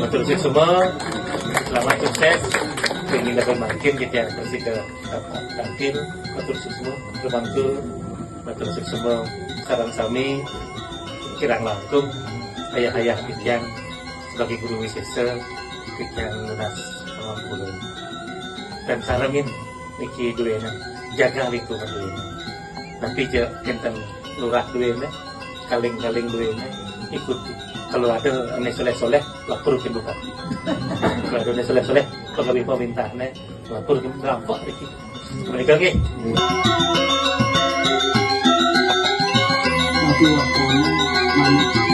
Matur semua, selamat sukses. Ingin dapat makin kita bersih ke tampil. Matur semua, terbantu. Matur semua. Sarang sami kirang langkung ayah-ayah kita sebagai guru wisesa kita lunas pengampunan. Dan sarangin niki duena jaga lingkungan duena. Tapi jangan lurah duena, kaling-kaling duena ikuti. Kalau ada ane soleh-soleh, lapor ke bupati. Kalau ada ane soleh-soleh, pegawai pemerintahnya, lapor ke rampok. Mereka ke? Tapi waktu ini